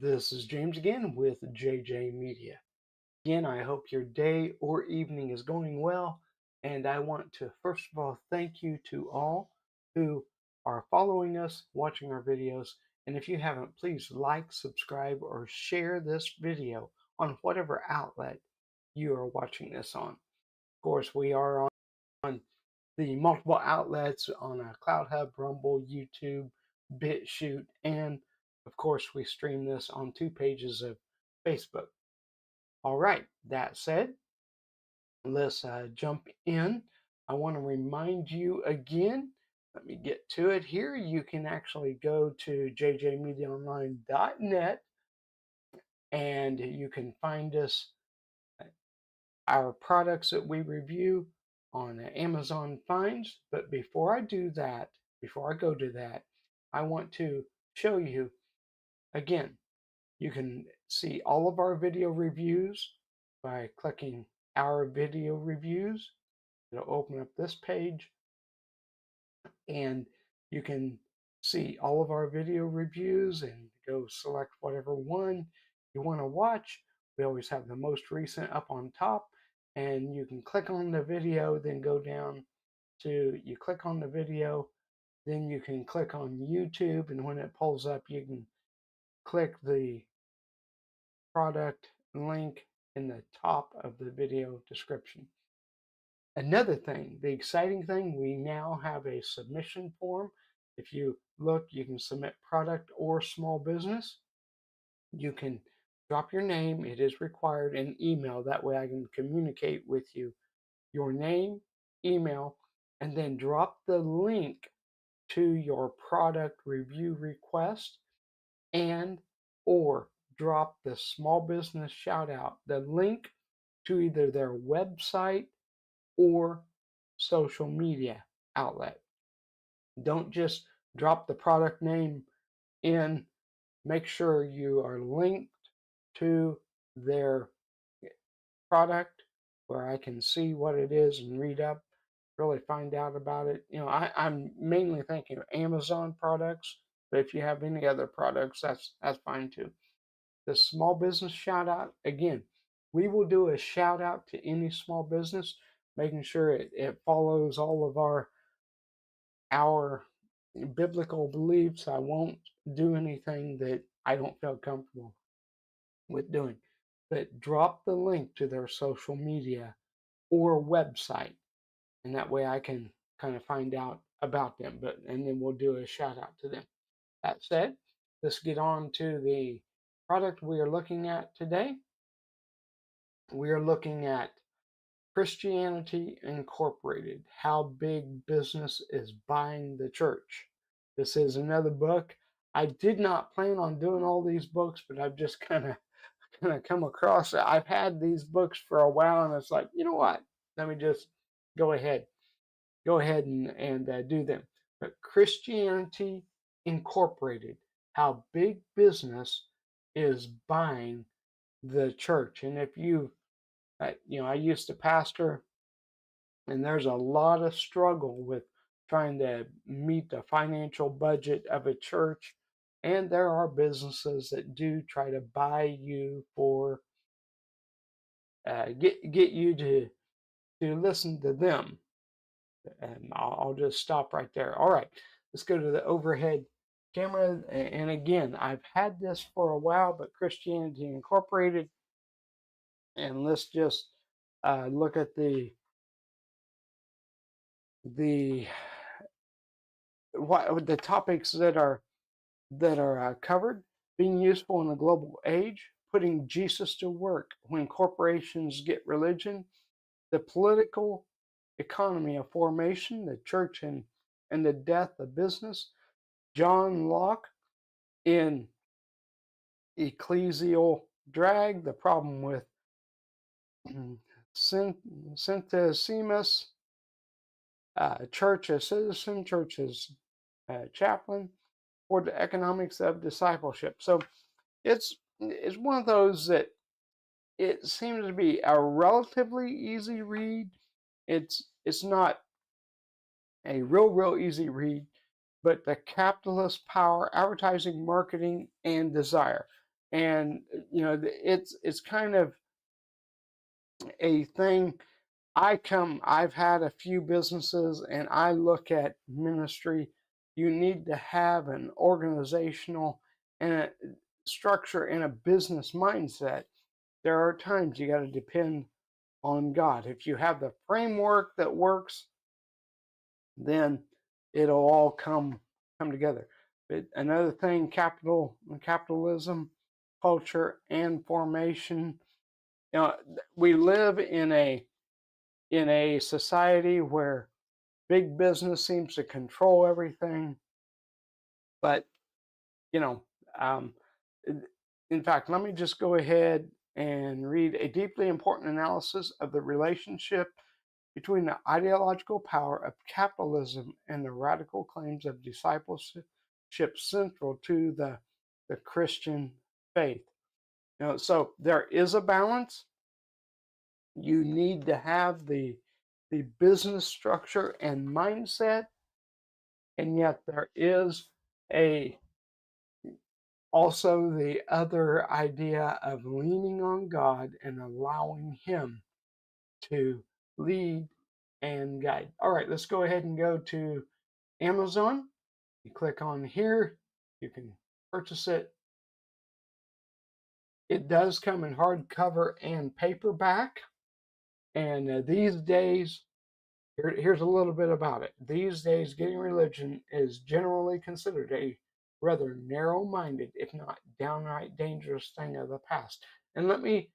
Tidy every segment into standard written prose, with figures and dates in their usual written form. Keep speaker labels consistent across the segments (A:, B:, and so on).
A: This is James again with JJ Media. Again, I hope your day or evening is going well, and I want to first of all thank you to all who are following us, watching our videos, and if you haven't, please like, subscribe, or share this video on whatever outlet you are watching this on. Of course, we are on the multiple outlets on CloudHub, Rumble, YouTube, BitChute, and of course, we stream this on 2 pages of Facebook. All right, that said, let's jump in. I want to remind you again, let me get to it here. You can actually go to jjmediaonline.net and you can find us, our products that we review on Amazon Finds. But before I go to that, I want to show you again. You can see all of our video reviews by clicking our video reviews. It'll open up this page and you can see all of our video reviews and go select whatever one you want to watch. We always have the most recent up on top, and you can click on the video, then go down to, you click on the video, then you can click on YouTube, and when it pulls up, you can click the product link in the top of the video description. Another thing, the exciting thing, we now have a submission form. If you look, you can submit product or small business. You can drop your name, it is required, and email. That way I can communicate with you. Your name, email, and then drop the link to your product review request, and or drop the small business shout out, the link to either their website or social media outlet. Don't just drop the product name in. Make sure you are linked to their product where I can see what it is and read up, really find out about it. I'm mainly thinking of Amazon products, but if you have any other products, that's fine too. The small business shout out, again, we will do a shout out to any small business, making sure it follows all of our biblical beliefs. I won't do anything that I don't feel comfortable with doing. But drop the link to their social media or website, and that way I can kind of find out about them. And then we'll do a shout out to them. That said, let's get on to the product we are looking at today. We are looking at Christianity Incorporated, How Big Business is Buying the Church. This is another book. I did not plan on doing all these books, but I've just kind of come across it. I've had these books for a while, and it's like, you know what? Let me just go ahead and do them. But Christianity Incorporated, How Big Business is Buying the Church. And if I used to pastor, and there's a lot of struggle with trying to meet the financial budget of a church. And there are businesses that do try to buy you for, get you to listen to them. And I'll just stop right there. All right, let's go to the overhead camera. And again, I've had this for a while, but Christianity Incorporated. And let's just look at the topics that are covered: being useful in a global age, putting Jesus to work when corporations get religion, the political economy of formation, the church and the death of business, John Locke in Ecclesial Drag, the problem with synthesis, church as citizen, church as chaplain, or the economics of discipleship. So it's one of those that it seems to be a relatively easy read. It's not a real easy read, but the capitalist power, advertising, marketing, and desire. And it's kind of a thing. I've had a few businesses, and I look at ministry. You need to have an organizational and a structure and a business mindset. There are times you got to depend on God. If you have the framework that works, then it'll all come together. But another thing, capitalism, culture, and formation. We live in a society where big business seems to control everything. But you know, um, in fact, let me just go ahead and read a deeply important analysis of the relationship between the ideological power of capitalism and the radical claims of discipleship central to the Christian faith. So there is a balance. You need to have the business structure and mindset, and yet there is a also the other idea of leaning on God and allowing Him to lead and guide. All right, let's go ahead and go to Amazon. You click on here, you can purchase it. It does come in hardcover and paperback. And these days, here's a little bit about it. These days, getting religion is generally considered a rather narrow-minded, if not downright dangerous thing of the past. And let me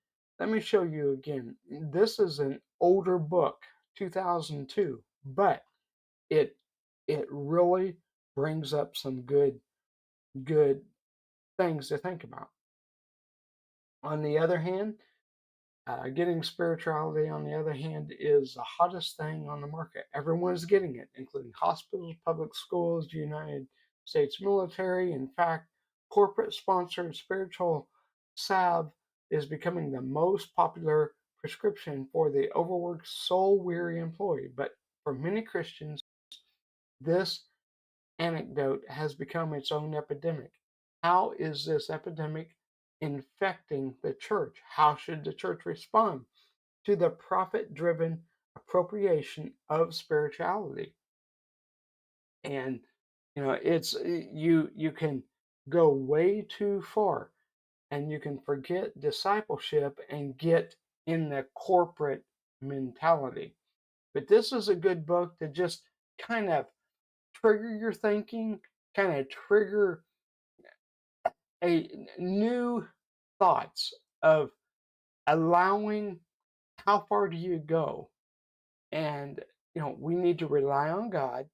A: show you again. This is an older book, 2002, but it it really brings up some good things to think about. On the other hand, getting spirituality, on the other hand, is the hottest thing on the market. Everyone's getting it, including hospitals, public schools, United States military. In fact, corporate sponsored spiritual salve is becoming the most popular prescription for the overworked, soul weary employee. But for many Christians, this anecdote has become its own epidemic. How is this epidemic infecting the church? How should the church respond to the profit driven appropriation of spirituality? And it's you can go way too far, and you can forget discipleship and get in the corporate mentality. But this is a good book to just kind of trigger your thinking, kind of trigger a new thoughts of allowing how far do you go. And we need to rely on God,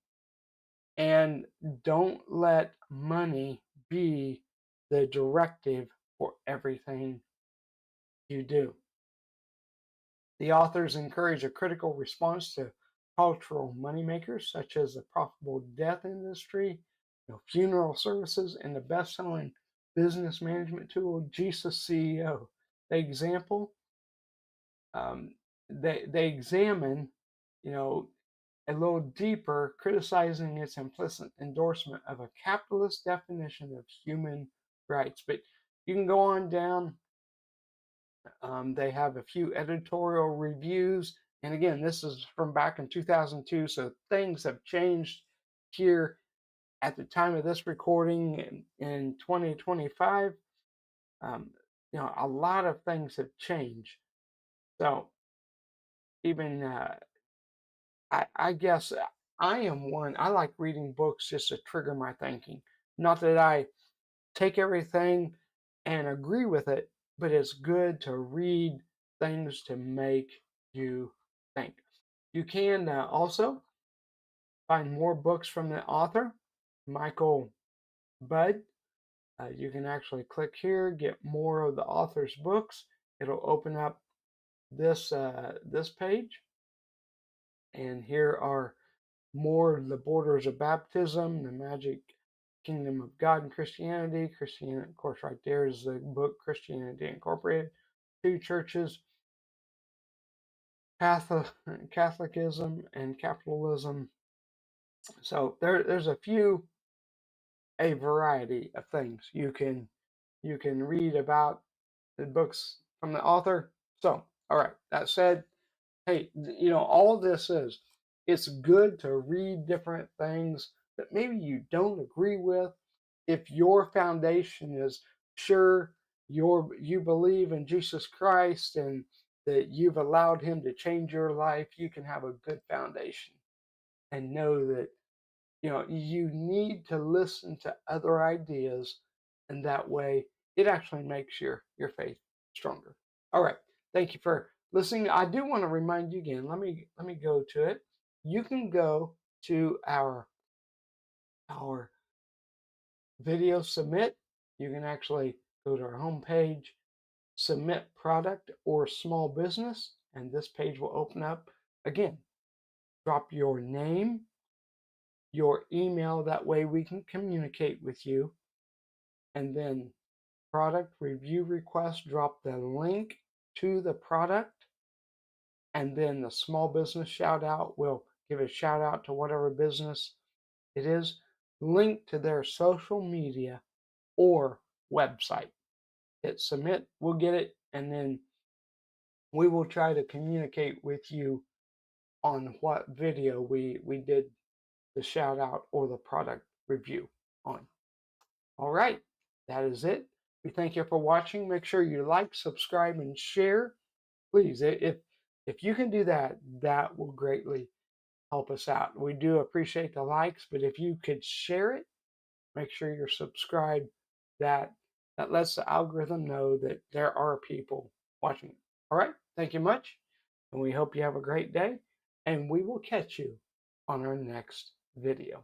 A: and don't let money be the directive for everything you do. The authors encourage a critical response to cultural moneymakers such as the profitable death industry, funeral services, and the best-selling business management tool Jesus CEO. The example, they examine, you know, a little deeper, criticizing its implicit endorsement of a capitalist definition of human rights. But you can go on down. They have a few editorial reviews. And again, this is from back in 2002, so things have changed here at the time of this recording in 2025. Um, a lot of things have changed. So even I guess I am one. I like reading books just to trigger my thinking. Not that I take everything and agree with it, but it's good to read things to make you think. You can also find more books from the author, Michael Budd. You can actually click here, get more of the author's books. It'll open up this page, and here are more of the borders of baptism, the magic kingdom of God and Christianity. Christianity, of course, right there is the book Christianity Incorporated. Two churches, Catholicism and capitalism. So there's a variety of things you can You can read about the books from the author. So, all right, that said, hey, all this is, it's good to read different things that maybe you don't agree with. If your foundation is sure you believe in Jesus Christ and that you've allowed him to change your life, you can have a good foundation and know that you need to listen to other ideas, and that way it actually makes your faith stronger. All right, thank you for listening. I do want to remind you again. Let me go to it. You can go to our video submit. You can actually go to our homepage, submit product or small business, and this page will open up. Again, drop your name, your email, that way we can communicate with you, and then product review request, drop the link to the product, and then the small business shout out will give a shout out to whatever business it is, link to their social media or website. Hit submit, we'll get it, and then we will try to communicate with you on what video we did the shout out or the product review on. All right, that is it. We thank you for watching. Make sure you like, subscribe, and share. Please, if you can do that, that will greatly help us out. We do appreciate the likes, but if you could share it, make sure you're subscribed. That lets the algorithm know that there are people watching. All right, thank you much, and we hope you have a great day, and we will catch you on our next video.